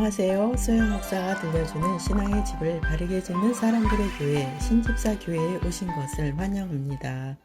안녕하세요. 소영 목사가 들려주는 신앙의 집을 바르게 짓는 사람들의 교회 신집사 교회에 오신 것을 환영합니다.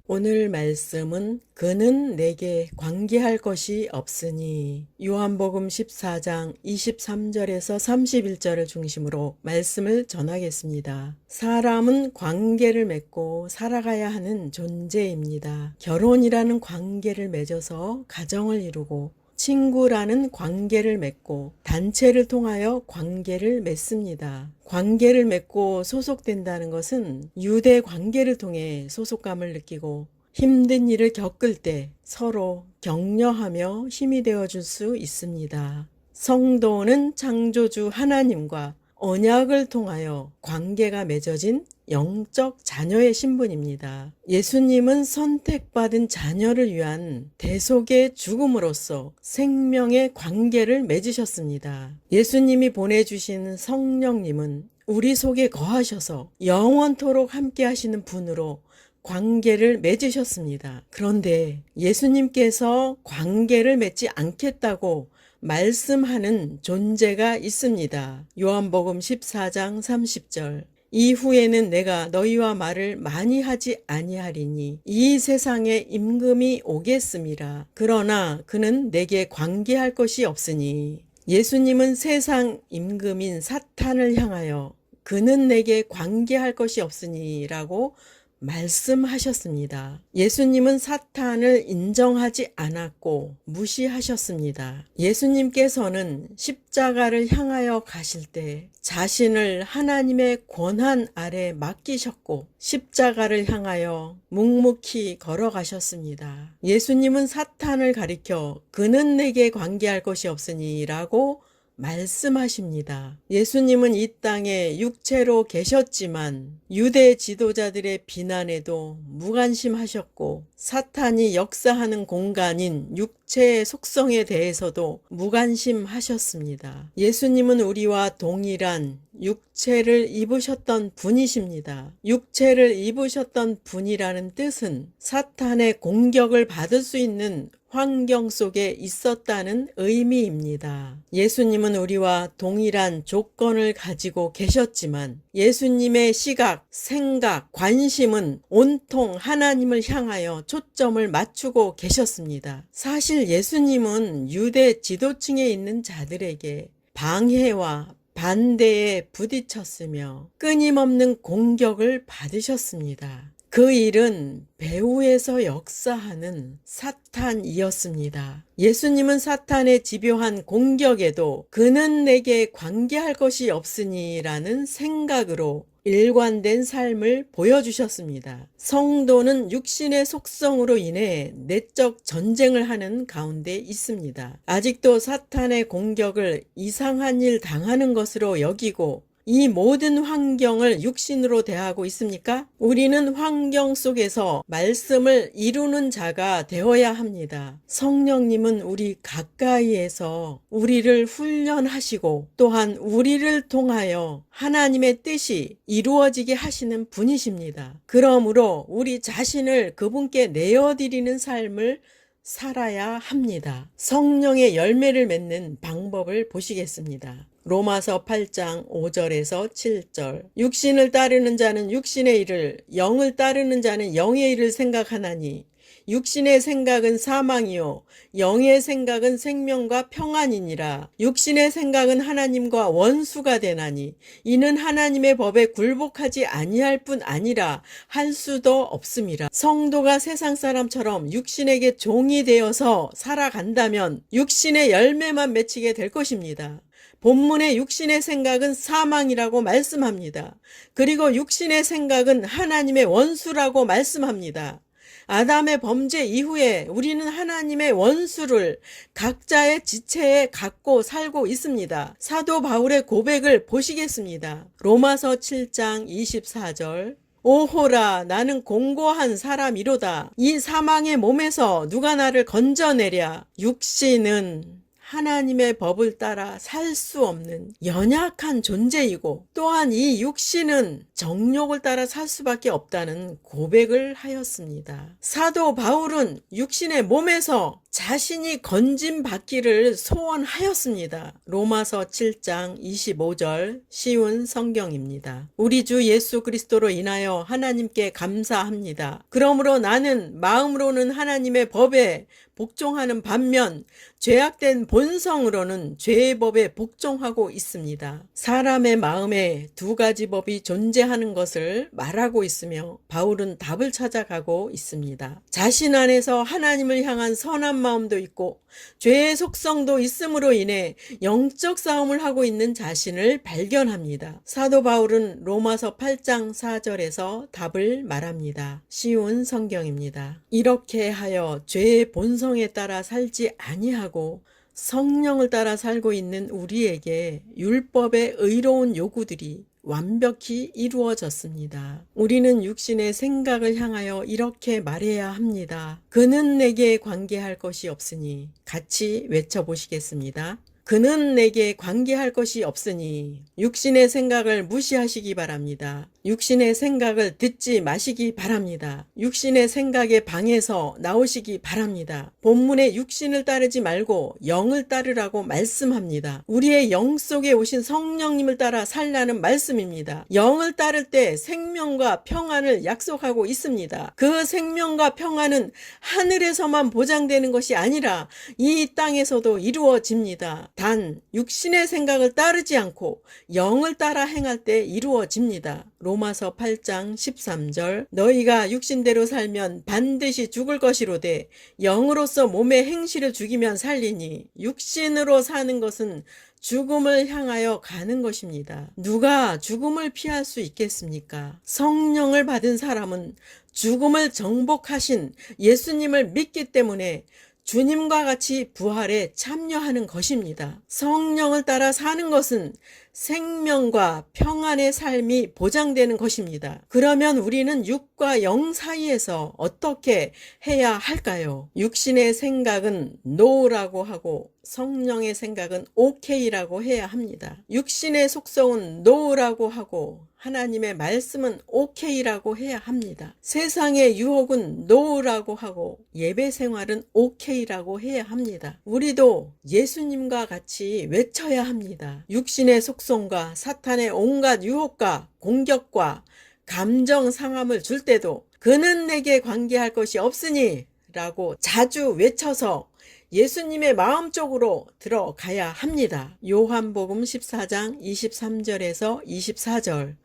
오늘 말씀은 그는 내게 관계할 것이 없으니 요한복음 14장 23절에서 31절을 중심으로 말씀을 전하겠습니다. 사람은 관계를 맺고 살아가야 하는 존재입니다. 결혼이라는 관계를 맺어서 가정을 이루고 친구라는 관계를 맺고 단체를 통하여 관계를 맺습니다. 관계를 맺고 소속된다는 것은 유대 관계를 통해 소속감을 느끼고 힘든 일을 겪을 때 서로 격려하며 힘이 되어줄 수 있습니다. 성도는 창조주 하나님과 언약을 통하여 관계가 맺어진 영적 자녀의 신분입니다. 예수님은 선택받은 자녀를 위한 대속의 죽음으로써 생명의 관계를 맺으셨습니다. 예수님이 보내주신 성령님은 우리 속에 거하셔서 영원토록 함께 하시는 분으로 관계를 맺으셨습니다. 그런데 예수님께서 관계를 맺지 않겠다고 말씀하는 존재가 있습니다. 요한복음 14장 30절 이후에는 내가 너희와 말을 많이 하지 아니하리니 이 세상에 임금이 오겠음이라. 그러나 그는 내게 관계할 것이 없으니 예수님은 세상 임금인 사탄을 향하여 그는 내게 관계할 것이 없으니 라고 말씀하셨습니다. 예수님은 사탄을 인정하지 않았고 무시하셨습니다. 예수님께서는 십자가를 향하여 가실 때 자신을 하나님의 권한 아래 맡기셨고 십자가를 향하여 묵묵히 걸어가셨습니다. 예수님은 사탄을 가리켜 그는 내게 관계할 것이 없으니 라고 말씀하십니다. 예수님은 이 땅에 육체로 계셨지만 유대 지도자들의 비난에도 무관심하셨고 사탄이 역사하는 공간인 육체의 속성에 대해서도 무관심하셨습니다. 예수님은 우리와 동일한 육체를 입으셨던 분이십니다. 육체를 입으셨던 분이라는 뜻은 사탄의 공격을 받을 수 있는 환경 속에 있었다는 의미입니다. 예수님은 우리와 동일한 조건을 가지고 계셨지만 예수님의 시각, 생각, 관심은 온통 하나님을 향하여 초점을 맞추고 계셨습니다. 사실 예수님은 유대 지도층에 있는 자들에게 방해와 반대에 부딪혔으며 끊임없는 공격을 받으셨습니다. 그 일은 배후에서 역사하는 사탄이었습니다. 예수님은 사탄의 집요한 공격에도 그는 내게 관계할 것이 없으니 라는 생각으로 일관된 삶을 보여주셨습니다. 성도는 육신의 속성으로 인해 내적 전쟁을 하는 가운데 있습니다. 아직도 사탄의 공격을 이상한 일 당하는 것으로 여기고 이 모든 환경을 육신으로 대하고 있습니까? 우리는 환경 속에서 말씀을 이루는 자가 되어야 합니다. 성령님은 우리 가까이에서 우리를 훈련하시고 또한 우리를 통하여 하나님의 뜻이 이루어지게 하시는 분이십니다. 그러므로 우리 자신을 그분께 내어드리는 삶을 살아야 합니다. 성령의 열매를 맺는 방법을 보시겠습니다. 로마서 8장 5절에서 7절 육신을 따르는 자는 육신의 일을 영을 따르는 자는 영의 일을 생각하나니 육신의 생각은 사망이요 영의 생각은 생명과 평안이니라. 육신의 생각은 하나님과 원수가 되나니 이는 하나님의 법에 굴복하지 아니할 뿐 아니라 할 수도 없음이라. 성도가 세상 사람처럼 육신에게 종이 되어서 살아간다면 육신의 열매만 맺히게 될 것입니다. 본문의 육신의 생각은 사망이라고 말씀합니다. 그리고 육신의 생각은 하나님의 원수라고 말씀합니다. 아담의 범죄 이후에 우리는 하나님의 원수를 각자의 지체에 갖고 살고 있습니다. 사도 바울의 고백을 보시겠습니다. 로마서 7장 24절 오호라 나는 공고한 사람이로다. 이 사망의 몸에서 누가 나를 건져내랴. 육신은 하나님의 법을 따라 살 수 없는 연약한 존재이고 또한 이 육신은 정욕을 따라 살 수밖에 없다는 고백을 하였습니다. 사도 바울은 육신의 몸에서 자신이 건짐받기를 소원하였습니다. 로마서 7장 25절 쉬운 성경입니다. 우리 주 예수 그리스도로 인하여 하나님께 감사합니다. 그러므로 나는 마음으로는 하나님의 법에 복종하는 반면 죄악된 본성으로는 죄의 법에 복종하고 있습니다. 사람의 마음에 두 가지 법이 존재하는 것을 말하고 있으며 바울은 답을 찾아가고 있습니다. 자신 안에서 하나님을 향한 선한 마음도 있고 죄의 속성도 있음으로 인해 영적 싸움을 하고 있는 자신을 발견합니다. 사도 바울은 로마서 8장 4절에서 답을 말합니다. 쉬운 성경입니다. 이렇게 하여 죄의 본성에 따라 살지 아니하고 성령을 따라 살고 있는 우리에게 율법의 의로운 요구들이 완벽히 이루어졌습니다. 우리는 육신의 생각을 향하여 이렇게 말해야 합니다. 그는 내게 관계할 것이 없으니. 같이 외쳐보시겠습니다. 그는 내게 관계할 것이 없으니. 육신의 생각을 무시하시기 바랍니다. 육신의 생각을 듣지 마시기 바랍니다. 육신의 생각의 방에서 나오시기 바랍니다. 본문의 육신을 따르지 말고 영을 따르라고 말씀합니다. 우리의 영 속에 오신 성령님을 따라 살라는 말씀입니다. 영을 따를 때 생명과 평안을 약속하고 있습니다. 그 생명과 평안은 하늘에서만 보장되는 것이 아니라 이 땅에서도 이루어집니다. 단 육신의 생각을 따르지 않고 영을 따라 행할 때 이루어집니다. 로마서 8장 13절 너희가 육신대로 살면 반드시 죽을 것이로되 영으로서 몸의 행실을 죽이면 살리니. 육신으로 사는 것은 죽음을 향하여 가는 것입니다. 누가 죽음을 피할 수 있겠습니까? 성령을 받은 사람은 죽음을 정복하신 예수님을 믿기 때문에 주님과 같이 부활에 참여하는 것입니다. 성령을 따라 사는 것은 생명과 평안의 삶이 보장되는 것입니다. 그러면 우리는 육과 영 사이에서 어떻게 해야 할까요? 육신의 생각은 no라고 하고 성령의 생각은 ok라고 해야 합니다. 육신의 속성은 no라고 하고 하나님의 말씀은 ok라고 해야 합니다. 세상의 유혹은 no라고 하고 예배 생활은 ok라고 해야 합니다. 우리도 예수님과 같이 외쳐야 합니다. 육신의 속성과 사탄의 온갖 유혹과 공격과 감정 상함을 줄 때도 그는 내게 관계할 것이 없으니 라고 자주 외쳐서 예수님의 마음 쪽으로 들어가야 합니다. 요한복음 14장 23절에서 24절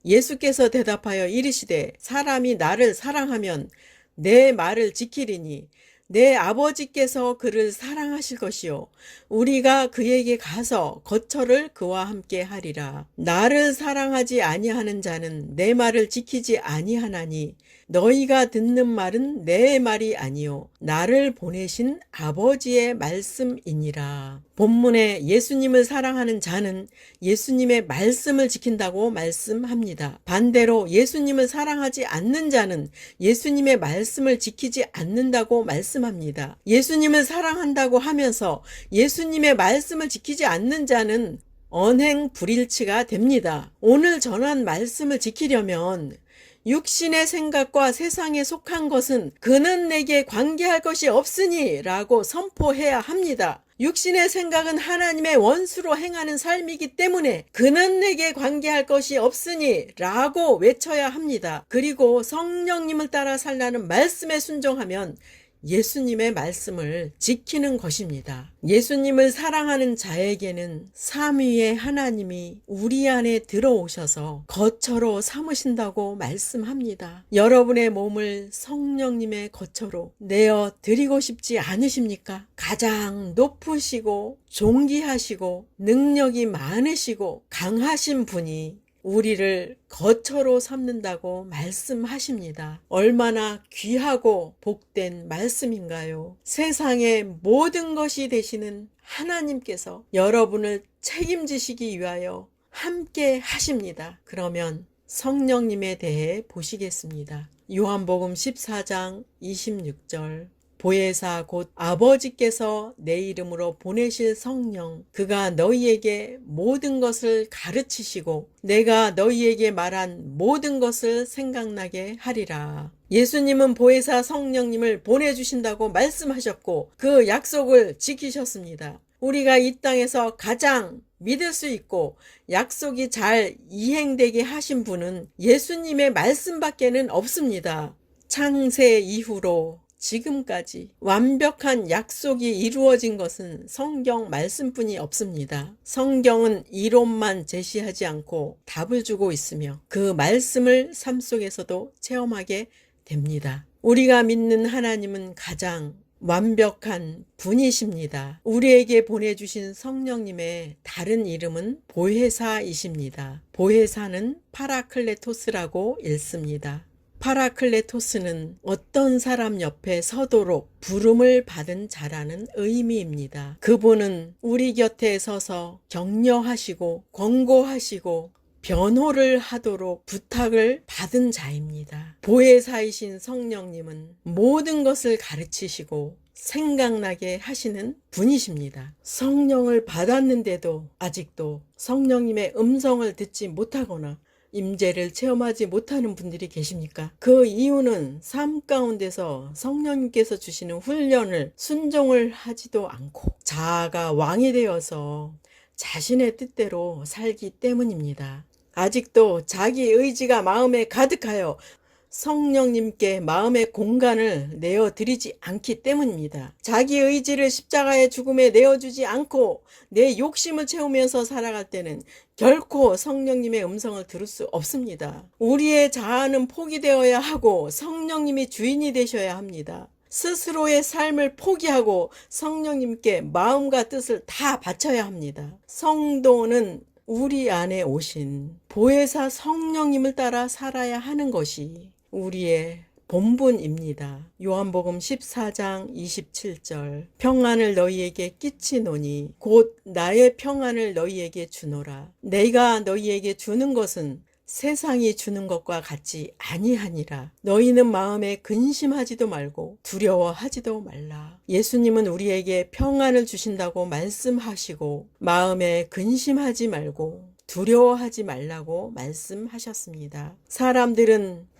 예수께서 대답하여 이르시되 사람이 나를 사랑하면 내 말을 지키리니 내 아버지께서 그를 사랑하실 것이요 우리가 그에게 가서 거처를 그와 함께 하리라. 나를 사랑하지 아니하는 자는 내 말을 지키지 아니하나니 너희가 듣는 말은 내 말이 아니요 나를 보내신 아버지의 말씀이니라. 본문에 예수님을 사랑하는 자는 예수님의 말씀을 지킨다고 말씀합니다. 반대로 예수님을 사랑하지 않는 자는 예수님의 말씀을 지키지 않는다고 말씀합니다. 예수님을 사랑한다고 하면서 예수님의 말씀을 지키지 않는 자는 언행 불일치가 됩니다. 오늘 전한 말씀을 지키려면 육신의 생각과 세상에 속한 것은 그는 내게 관계할 것이 없으니 라고 선포해야 합니다. 육신의 생각은 하나님의 원수로 행하는 삶이기 때문에 그는 내게 관계할 것이 없으니 라고 외쳐야 합니다. 그리고 성령님을 따라 살라는 말씀에 순종하면 예수님의 말씀을 지키는 것입니다. 예수님을 사랑하는 자에게는 삼위의 하나님이 우리 안에 들어오셔서 거처로 삼으신다고 말씀합니다. 여러분의 몸을 성령님의 거처로 내어 드리고 싶지 않으십니까? 가장 높으시고 존귀하시고 능력이 많으시고 강하신 분이 우리를 거처로 삼는다고 말씀하십니다. 얼마나 귀하고 복된 말씀인가요? 세상의 모든 것이 되시는 하나님께서 여러분을 책임지시기 위하여 함께 하십니다. 그러면 성령님에 대해 보시겠습니다. 요한복음 14장 26절 보혜사 곧 아버지께서 내 이름으로 보내실 성령, 그가 너희에게 모든 것을 가르치시고 내가 너희에게 말한 모든 것을 생각나게 하리라. 예수님은 보혜사 성령님을 보내주신다고 말씀하셨고 그 약속을 지키셨습니다. 우리가 이 땅에서 가장 믿을 수 있고 약속이 잘 이행되게 하신 분은 예수님의 말씀밖에는 없습니다. 창세 이후로 지금까지 완벽한 약속이 이루어진 것은 성경 말씀뿐이 없습니다. 성경은 이론만 제시하지 않고 답을 주고 있으며 그 말씀을 삶 속에서도 체험하게 됩니다. 우리가 믿는 하나님은 가장 완벽한 분이십니다. 우리에게 보내주신 성령님의 다른 이름은 보혜사이십니다. 보혜사는 파라클레토스라고 읽습니다. 파라클레토스는 어떤 사람 옆에 서도록 부름을 받은 자라는 의미입니다. 그분은 우리 곁에 서서 격려하시고 권고하시고 변호를 하도록 부탁을 받은 자입니다. 보혜사이신 성령님은 모든 것을 가르치시고 생각나게 하시는 분이십니다. 성령을 받았는데도 아직도 성령님의 음성을 듣지 못하거나 임재를 체험하지 못하는 분들이 계십니까? 그 이유는 삶 가운데서 성령님께서 주시는 훈련을 순종을 하지도 않고 자아가 왕이 되어서 자신의 뜻대로 살기 때문입니다. 아직도 자기 의지가 마음에 가득하여 성령님께 마음의 공간을 내어드리지 않기 때문입니다. 자기 의지를 십자가의 죽음에 내어주지 않고 내 욕심을 채우면서 살아갈 때는 결코 성령님의 음성을 들을 수 없습니다. 우리의 자아는 포기되어야 하고 성령님이 주인이 되셔야 합니다. 스스로의 삶을 포기하고 성령님께 마음과 뜻을 다 바쳐야 합니다. 성도는 우리 안에 오신 보혜사 성령님을 따라 살아야 하는 것이 우리의 본분입니다. 요한복음 14장 27절 평안을 너희에게 끼치노니 곧 나의 평안을 너희에게 주노라. 내가 너희에게 주는 것은 세상이 주는 것과 같지 아니하니라. 너희는 마음에 근심하지도 말고 두려워하지도 말라. 예수님은 우리에게 평안을 주신다고 말씀하시고 마음에 근심하지 말고 두려워하지 말라고 말씀하셨습니다.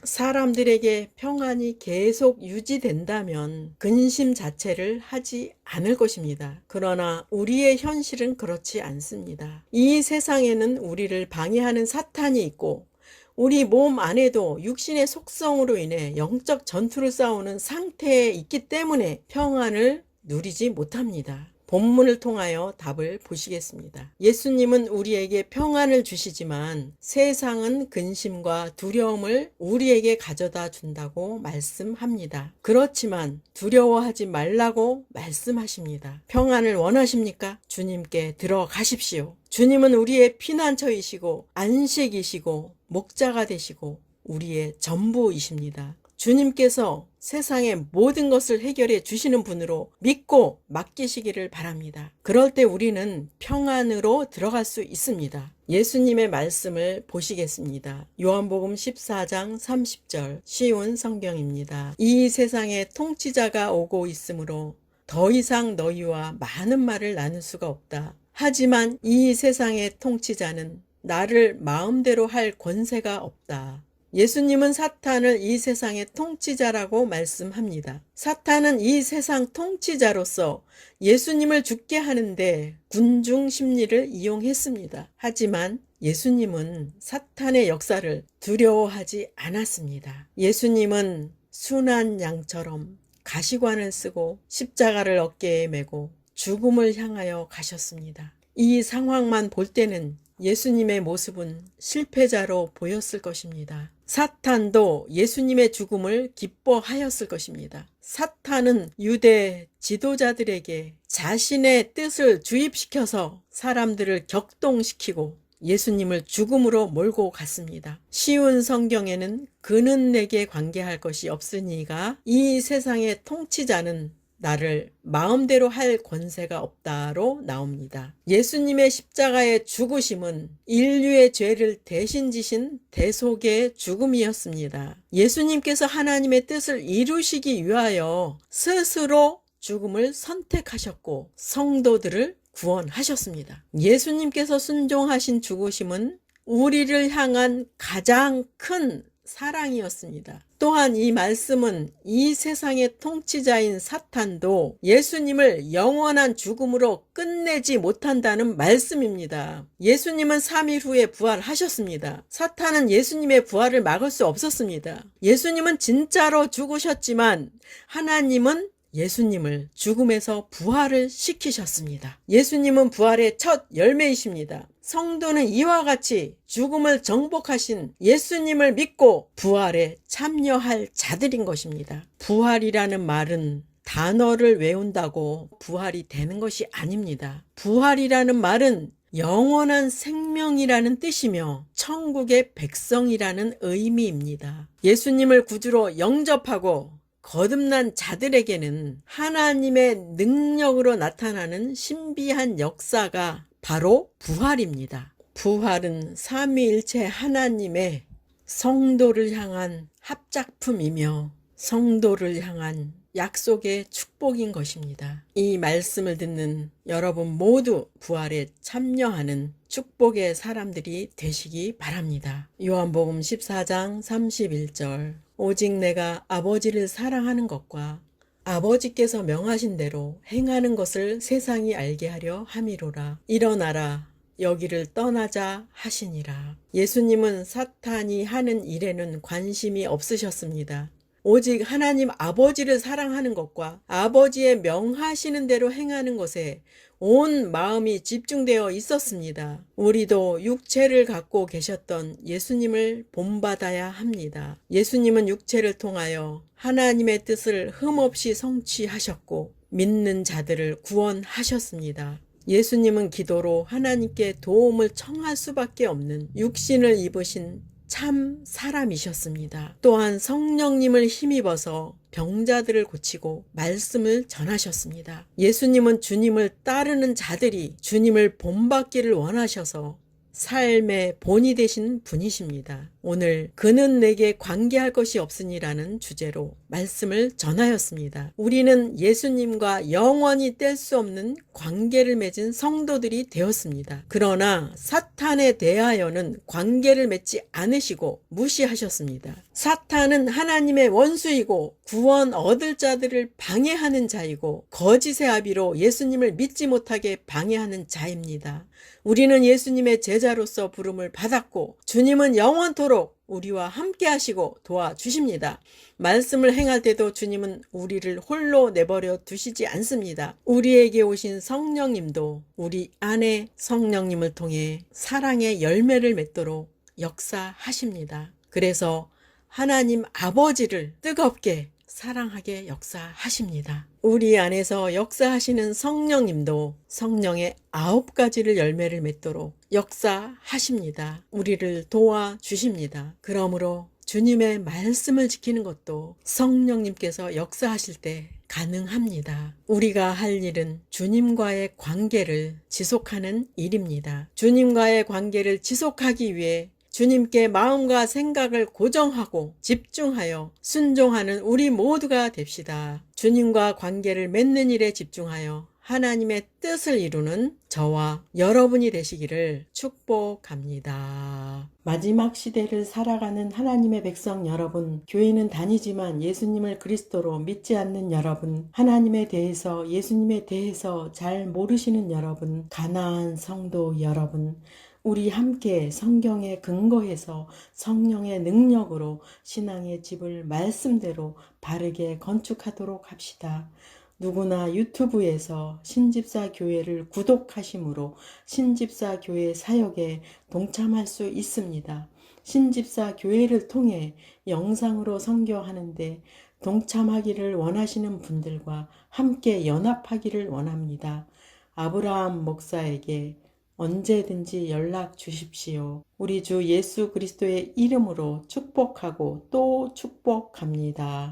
사람들에게 평안이 계속 유지된다면 근심 자체를 하지 않을 것입니다. 그러나 우리의 현실은 그렇지 않습니다. 이 세상에는 우리를 방해하는 사탄이 있고 우리 몸 안에도 육신의 속성으로 인해 영적 전투를 싸우는 상태에 있기 때문에 평안을 누리지 못합니다. 본문을 통하여 답을 보시겠습니다. 예수님은 우리에게 평안을 주시지만 세상은 근심과 두려움을 우리에게 가져다 준다고 말씀합니다. 그렇지만 두려워하지 말라고 말씀하십니다. 평안을 원하십니까? 주님께 들어가십시오. 주님은 우리의 피난처이시고 안식이시고 목자가 되시고 우리의 전부이십니다. 주님께서 세상의 모든 것을 해결해 주시는 분으로 믿고 맡기시기를 바랍니다. 그럴 때 우리는 평안으로 들어갈 수 있습니다. 예수님의 말씀을 보시겠습니다. 요한복음 14장 30절 쉬운 성경입니다. 이 세상에 통치자가 오고 있으므로 더 이상 너희와 많은 말을 나눌 수가 없다. 하지만 이 세상의 통치자는 나를 마음대로 할 권세가 없다. 예수님은 사탄을 이 세상의 통치자라고 말씀합니다. 사탄은 이 세상 통치자로서 예수님을 죽게 하는데 군중 심리를 이용했습니다. 하지만 예수님은 사탄의 역사를 두려워하지 않았습니다. 예수님은 순한 양처럼 가시관을 쓰고 십자가를 어깨에 메고 죽음을 향하여 가셨습니다. 이 상황만 볼 때는 예수님의 모습은 실패자로 보였을 것입니다. 사탄도 예수님의 죽음을 기뻐하였을 것입니다. 사탄은 유대 지도자들에게 자신의 뜻을 주입시켜서 사람들을 격동시키고 예수님을 죽음으로 몰고 갔습니다. 쉬운 성경에는 그는 내게 관계할 것이 없으니가 이 세상의 통치자는 나를 마음대로 할 권세가 없다로 나옵니다. 예수님의 십자가의 죽으심은 인류의 죄를 대신 지신 대속의 죽음이었습니다. 예수님께서 하나님의 뜻을 이루시기 위하여 스스로 죽음을 선택하셨고 성도들을 구원하셨습니다. 예수님께서 순종하신 죽으심은 우리를 향한 가장 큰 사랑이었습니다. 또한 이 말씀은 이 세상의 통치자인 사탄도 예수님을 영원한 죽음으로 끝내지 못한다는 말씀입니다. 예수님은 3일 후에 부활하셨습니다. 사탄은 예수님의 부활을 막을 수 없었습니다. 예수님은 진짜로 죽으셨지만 하나님은 예수님을 죽음에서 부활을 시키셨습니다. 예수님은 부활의 첫 열매이십니다. 성도는 이와 같이 죽음을 정복하신 예수님을 믿고 부활에 참여할 자들인 것입니다. 부활이라는 말은 단어를 외운다고 부활이 되는 것이 아닙니다. 부활이라는 말은 영원한 생명이라는 뜻이며 천국의 백성이라는 의미입니다. 예수님을 구주로 영접하고 거듭난 자들에게는 하나님의 능력으로 나타나는 신비한 역사가 바로 부활입니다. 부활은 삼위일체 하나님의 성도를 향한 합작품이며 성도를 향한 약속의 축복인 것입니다. 이 말씀을 듣는 여러분 모두 부활에 참여하는 축복의 사람들이 되시기 바랍니다. 요한복음 14장 31절 오직 내가 아버지를 사랑하는 것과 아버지께서 명하신 대로 행하는 것을 세상이 알게 하려 함이로라. 일어나라 여기를 떠나자 하시니라. 예수님은 사탄이 하는 일에는 관심이 없으셨습니다. 오직 하나님 아버지를 사랑하는 것과 아버지의 명하시는 대로 행하는 것에 온 마음이 집중되어 있었습니다. 우리도 육체를 갖고 계셨던 예수님을 본받아야 합니다. 예수님은 육체를 통하여 하나님의 뜻을 흠없이 성취하셨고 믿는 자들을 구원하셨습니다. 예수님은 기도로 하나님께 도움을 청할 수밖에 없는 육신을 입으신 참 사람이셨습니다. 또한 성령님을 힘입어서 병자들을 고치고 말씀을 전하셨습니다. 예수님은 주님을 따르는 자들이 주님을 본받기를 원하셔서 삶의 본이 되신 분이십니다. 오늘 그는 내게 관계할 것이 없으니라는 주제로 말씀을 전하였습니다. 우리는 예수님과 영원히 뗄 수 없는 관계를 맺은 성도들이 되었습니다. 그러나 사탄에 대하여는 관계를 맺지 않으시고 무시하셨습니다. 사탄은 하나님의 원수이고 구원 얻을 자들을 방해하는 자이고 거짓의 아비로 예수님을 믿지 못하게 방해하는 자입니다. 우리는 예수님의 제자로서 부름을 받았고 주님은 영원토록 우리와 함께 하시고 도와주십니다. 말씀을 행할 때도 주님은 우리를 홀로 내버려 두시지 않습니다. 우리에게 오신 성령님도 우리 안에 성령님을 통해 사랑의 열매를 맺도록 역사하십니다. 그래서 하나님 아버지를 뜨겁게 사랑하게 역사하십니다. 우리 안에서 역사하시는 성령님도 성령의 9가지를 열매를 맺도록 역사하십니다. 우리를 도와주십니다. 그러므로 주님의 말씀을 지키는 것도 성령님께서 역사하실 때 가능합니다. 우리가 할 일은 주님과의 관계를 지속하는 일입니다. 주님과의 관계를 지속하기 위해 주님께 마음과 생각을 고정하고 집중하여 순종하는 우리 모두가 됩시다. 주님과 관계를 맺는 일에 집중하여 하나님의 뜻을 이루는 저와 여러분이 되시기를 축복합니다. 마지막 시대를 살아가는 하나님의 백성 여러분, 교회는 다니지만 예수님을 그리스도로 믿지 않는 여러분, 하나님에 대해서 예수님에 대해서 잘 모르시는 여러분, 가나안 성도 여러분, 우리 함께 성경에 근거해서 성령의 능력으로 신앙의 집을 말씀대로 바르게 건축하도록 합시다. 누구나 유튜브에서 신집사 교회를 구독하심으로 신집사 교회 사역에 동참할 수 있습니다. 신집사 교회를 통해 영상으로 선교하는데 동참하기를 원하시는 분들과 함께 연합하기를 원합니다. 아브라함 목사에게 언제든지 연락 주십시오. 우리 주 예수 그리스도의 이름으로 축복하고 또 축복합니다.